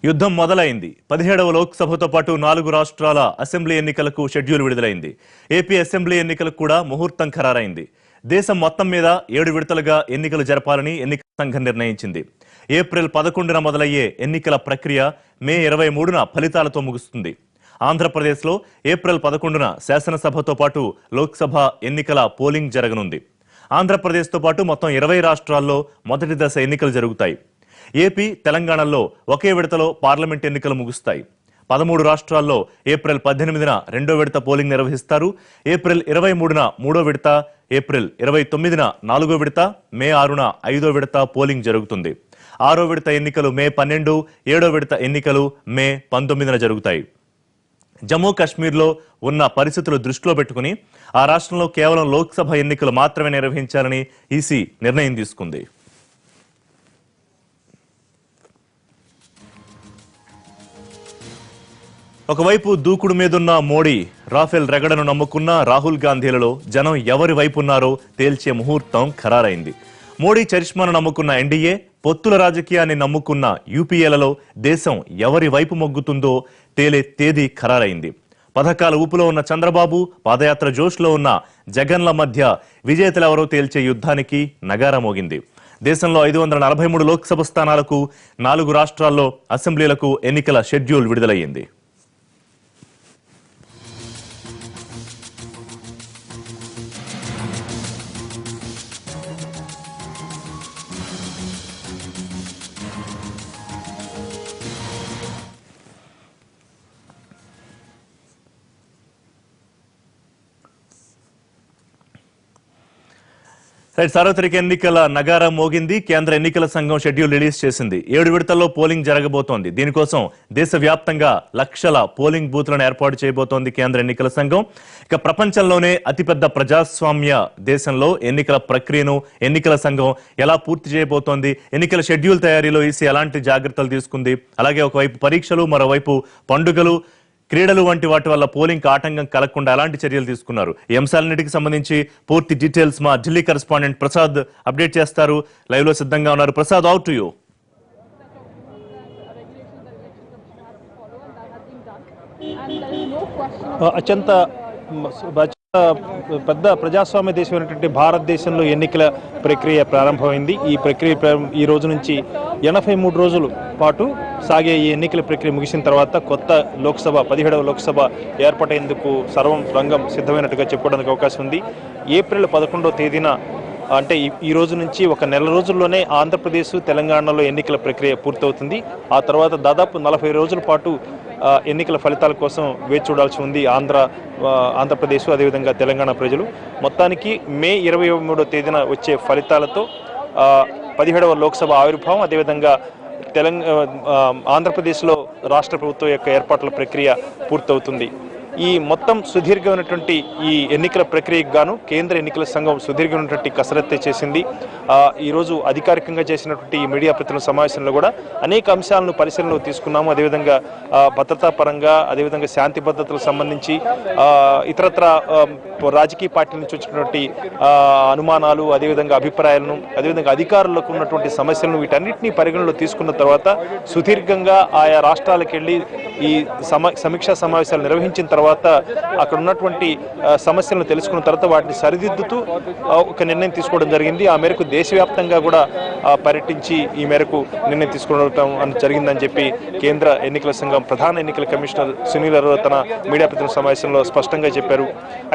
యుద్ధం మొదలైంది. 17వ లోక్సభతో పాటు 4 రాష్ట్రాల అసెంబ్లీ ఎన్నికలకు షెడ్యూల్ విడుదలైంది. ఏపీ అసెంబ్లీ ఎన్నికలకు కూడా ముహూర్తం ఖరారైంది. దేశం మొత్తం మీద 7 విడతలుగా ఎన్నికలు జరపాలని ఎన్నికల సంఘం నిర్ణయించింది. ఏప్రిల్ 11న మొదలయ్యే ఎన్నికల ప్రక్రియ మే 23న ఫలితాలతో ముగుస్తుంది. ఆంధ్రప్రదేశ్లో ఏప్రిల్ 11న శాసనసభతో పాటు లోక్సభ ఎన్నికల పోలింగ్ జరగనుంది. ఆంధ్రప్రదేశ్తో పాటు మొత్తం 20 రాష్ట్రాల్లో మొదటి దశ ఎన్నికలు జరుగుతాయి. ఏపీ, తెలంగాణలో ఒకే విడతలో పార్లమెంట్ ఎన్నికలు ముగుస్తాయి. 13 రాష్ట్రాల్లో ఏప్రిల్ 18న రెండో విడత పోలింగ్ నిర్వహిస్తారు. ఏప్రిల్ 23న మూడో విడత, ఏప్రిల్ 29న నాలుగో విడత, మే 6న ఐదో విడత పోలింగ్ జరుగుతుంది. 6వ విడత ఎన్నికలు మే 12, 7వ విడత ఎన్నికలు మే 19న జరుగుతాయి. జమ్మూ కాశ్మీర్లో ఉన్న పరిస్థితులు దృష్టిలో పెట్టుకుని ఆ రాష్ట్రంలో కేవలం లోక్సభ ఎన్నికలు మాత్రమే నిర్వహించాలని ఈసీ నిర్ణయం తీసుకుంది. ఒకవైపు దూకుడు మీదున్న మోడీ, రాఫెల్ రెగడను నమ్ముకున్న రాహుల్ గాంధీలలో జనం ఎవరి వైపు ఉన్నారో తేల్చే ముహూర్తం ఖరారైంది. మోడీ చరిష్మాను నమ్ముకున్న ఎన్డీఏ, పొత్తుల రాజకీయాన్ని నమ్ముకున్న యూపీఏలలో దేశం ఎవరి వైపు మొగ్గుతుందో తేలే తేదీ ఖరారైంది. పథకాల ఊపులో ఉన్న చంద్రబాబు, పాదయాత్ర జోష్లో ఉన్న జగన్ల మధ్య విజేతలెవరో తేల్చే యుద్ధానికి నగారా మోగింది. దేశంలో 543 లోక్సభ స్థానాలకు 4 రాష్ట్రాల్లో అసెంబ్లీలకు ఎన్నికల షెడ్యూల్ విడుదలయ్యింది. సార్వత్రిక ఎన్నికల నగారం మోగింది. కేంద్ర ఎన్నికల సంఘం షెడ్యూల్ రిలీజ్ చేసింది. 7 విడతల్లో పోలింగ్ జరగబోతోంది. దీనికోసం దేశవ్యాప్తంగా లక్షల పోలింగ్ బూత్లను ఏర్పాటు చేయబోతోంది కేంద్ర ఎన్నికల సంఘం. ఇక ప్రపంచంలోనే అతిపెద్ద ప్రజాస్వామ్య దేశంలో ఎన్నికల ప్రక్రియను ఎన్నికల సంఘం ఎలా పూర్తి చేయబోతోంది, ఎన్నికల షెడ్యూల్ తయారీలో ఈసీ ఎలాంటి జాగ్రత్తలు తీసుకుంది, అలాగే ఒకవైపు పరీక్షలు, మరోవైపు పండుగలు, క్రీడలు వంటి వాటి వల్ల పోలింగ్ ఆటంకం కలగకుండా ఎలాంటి చర్యలు తీసుకున్నారు, ఈ అంశాలన్నిటికి సంబంధించి పూర్తి డీటెయిల్స్ మా ఢిల్లీ కరెస్పాండెంట్ ప్రసాద్ అప్డేట్ చేస్తారు. లైవ్ లో సిద్ధంగా ఉన్నారు. Prasad, out to you. అత్యంత పెద్ద ప్రజాస్వామ్య దేశమైనటువంటి భారతదేశంలో ఎన్నికల ప్రక్రియ ప్రారంభమైంది. ఈ ప్రక్రియ ఈ రోజు నుంచి 83 రోజుల పాటు సాగే ఈ ఎన్నికల ప్రక్రియ ముగిసిన తర్వాత కొత్త లోక్సభ 17వ లోక్సభ ఏర్పాటేందుకు సర్వం రంగం సిద్ధమైనట్టుగా చెప్పుకోవడానికి అవకాశం ఉంది. ఏప్రిల్ 11వ తేదీన అంటే ఈ రోజు నుంచి ఒక నెల రోజుల్లోనే ఆంధ్రప్రదేశ్, తెలంగాణలో ఎన్నికల ప్రక్రియ పూర్తవుతుంది. ఆ తర్వాత దాదాపు 40 రోజుల పాటు ఎన్నికల ఫలితాల కోసం వేచి చూడాల్సి ఉంది ఆంధ్రప్రదేశ్, అదేవిధంగా తెలంగాణ ప్రజలు. మొత్తానికి మే 23వ తేదీన వచ్చే ఫలితాలతో 17వ లోక్సభ ఆవిర్భావం, అదేవిధంగా ఆంధ్రప్రదేశ్లో రాష్ట్ర ప్రభుత్వం యొక్క ఏర్పాట్ల ప్రక్రియ పూర్తవుతుంది. ఈ మొత్తం సుదీర్ఘమైనటువంటి ఈ ఎన్నికల ప్రక్రియకు గాను కేంద్ర ఎన్నికల సంఘం సుదీర్ఘమైనటువంటి కసరత్తు చేసింది. ఈరోజు అధికారికంగా చేసినటువంటి ఈ మీడియా ప్రతినిధుల సమావేశంలో కూడా అనేక అంశాలను పరిశీలనలో తీసుకున్నాము. అదేవిధంగా భద్రతా పరంగా, అదేవిధంగా శాంతి భద్రతలకు సంబంధించి ఇతరత్ర రాజకీయ పార్టీల నుంచి వచ్చినటువంటి అనుమానాలు, అదేవిధంగా అభిప్రాయాలను, అదేవిధంగా అధికారులకు ఉన్నటువంటి సమస్యలను, వీటన్నిటినీ పరిగణలో తీసుకున్న తర్వాత సుదీర్ఘంగా ఆయా రాష్ట్రాలకు వెళ్ళి ఈ సమీక్షా సమావేశాలు నిర్వహించిన తర్వాత అక్కడ ఉన్నటువంటి సమస్యలను తెలుసుకున్న తర్వాత వాటిని సరిదిద్దుతూ ఒక నిర్ణయం తీసుకోవడం జరిగింది. ఆ మేరకు దేశవ్యాప్తంగా కూడా పర్యటించి ఈ మేరకు నిర్ణయం తీసుకోవడం జరిగిందని చెప్పి కేంద్ర ఎన్నికల సంఘం ప్రధాన ఎన్నికల కమిషనర్ సునీల్ అరోరా తన మీడియా ప్రతినిధుల సమావేశంలో స్పష్టంగా చెప్పారు.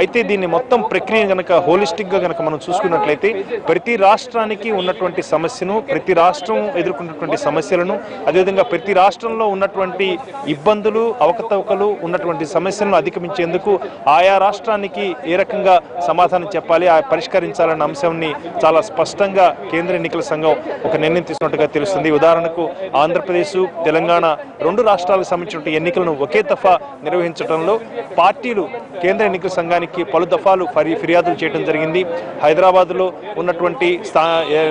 అయితే దీన్ని మొత్తం ప్రక్రియ కనుక హోలిస్టిక్ గా కనుక మనం చూసుకున్నట్లయితే ప్రతి రాష్ట్రానికి ఉన్నటువంటి సమస్యను, ప్రతి రాష్ట్రం ఎదుర్కొన్నటువంటి సమస్యలను, అదేవిధంగా ప్రతి రాష్ట్రంలో ఉన్నటువంటి ఇబ్బందులు, అవకతవకలు ఉన్నటువంటి సమస్యలను అధిగమించేందుకు ఆయా రాష్ట్రానికి ఏ రకంగా సమాధానం చెప్పాలి, పరిష్కరించాలన్న అంశాన్ని చాలా స్పష్టంగా కేంద్ర ఎన్నికల సంఘం ఒక నిర్ణయం తీసుకున్నట్టుగా తెలుస్తుంది. ఉదాహరణకు ఆంధ్రప్రదేశ్, తెలంగాణ 2 రాష్ట్రాలకు సంబంధించిన ఎన్నికలను ఒకే దఫా నిర్వహించడంలో పార్టీలు కేంద్ర ఎన్నికల సంఘానికి పలు దఫాలు ఫిర్యాదులు చేయడం జరిగింది. హైదరాబాద్లో ఉన్నటువంటి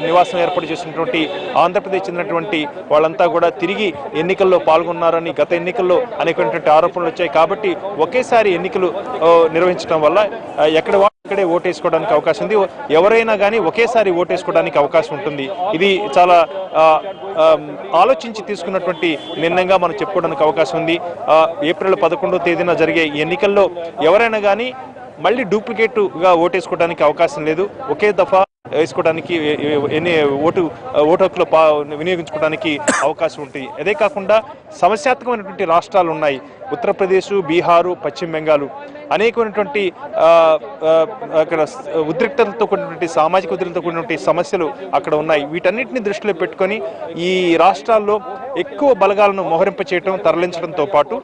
నివాసం ఏర్పాటు చేసినటువంటి ఆంధ్రప్రదేశ్ చెందినటువంటి వాళ్ళంతా కూడా తిరిగి ఎన్నికల్లో పాల్గొన్నారని గత ఎన్నికల్లో అనేకటువంటి ఆరోపణలు వచ్చాయి. కాబట్టి ఒకే ఒకేసారి ఎన్నికలు నిర్వహించడం వల్ల ఎక్కడే ఓటేసుకోవడానికి అవకాశం ఉంది. ఎవరైనా కానీ ఒకేసారి ఓటేసుకోవడానికి అవకాశం ఉంటుంది. ఇది చాలా ఆలోచించి తీసుకున్నటువంటి నిర్ణయంగా మనం చెప్పుకోవడానికి అవకాశం ఉంది. ఏప్రిల్ 11వ తేదీన జరిగే ఎన్నికల్లో ఎవరైనా కానీ మళ్ళీ డూప్లికేట్గా ఓటేసుకోవడానికి అవకాశం లేదు. ఒకే దఫా వేసుకోవడానికి ఓటు హక్కులు వినియోగించుకోవడానికి అవకాశం ఉంటుంది. అదే కాకుండా సమస్యాత్మకమైనటువంటి రాష్ట్రాలు ఉన్నాయి. ఉత్తరప్రదేశ్, బీహారు, పశ్చిమ బెంగాల్ అనేకమైనటువంటి అక్కడ ఉద్రిక్తలతో కూడినటువంటి సామాజిక ఉద్రిక్తతో కూడినటువంటి సమస్యలు అక్కడ ఉన్నాయి. వీటన్నిటిని దృష్టిలో పెట్టుకొని ఈ రాష్ట్రాల్లో ఎక్కువ బలగాలను మోహరింప చేయడం, తరలించడంతో పాటు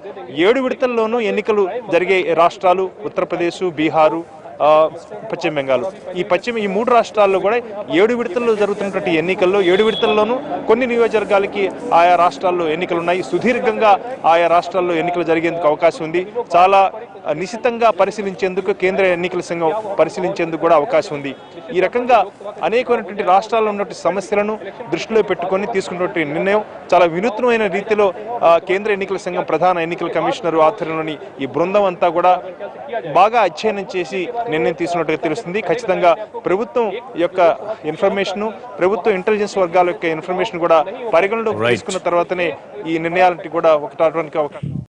7 విడతల్లోనూ ఎన్నికలు జరిగే రాష్ట్రాలు ఉత్తరప్రదేశ్, బీహారు, పశ్చిమ బెంగాల్. ఈ 3 రాష్ట్రాల్లో కూడా 7 విడతల్లో జరుగుతున్నటువంటి ఎన్నికల్లో 7 విడతల్లోనూ కొన్ని నియోజకవర్గాలకి ఆయా రాష్ట్రాల్లో ఎన్నికలు ఉన్నాయి. సుదీర్ఘంగా ఆయా రాష్ట్రాల్లో ఎన్నికలు జరిగేందుకు అవకాశం ఉంది. చాలా నిశితంగా పరిశీలించేందుకు కేంద్ర ఎన్నికల సంఘం పరిశీలించేందుకు కూడా అవకాశం ఉంది. ఈ రకంగా అనేకమైనటువంటి రాష్ట్రాల్లో ఉన్నటువంటి సమస్యలను దృష్టిలో పెట్టుకొని తీసుకున్నటువంటి నిర్ణయం చాలా వినూత్నమైన రీతిలో కేంద్ర ఎన్నికల సంఘం ప్రధాన ఎన్నికల కమిషనర్ ఆధ్వర్యంలోని ఈ బృందం అంతా కూడా బాగా అధ్యయనం చేసి నిర్ణయం తీసుకున్నట్టుగా తెలుస్తుంది. ఖచ్చితంగా ప్రభుత్వం యొక్క ఇన్ఫర్మేషన్, ప్రభుత్వ ఇంటెలిజెన్స్ వర్గాల యొక్క ఇన్ఫర్మేషన్ కూడా పరిగణలోకి తీసుకున్న తర్వాతనే ఈ నిర్ణయాలకి కూడా ఒకటానికి అవకాశం.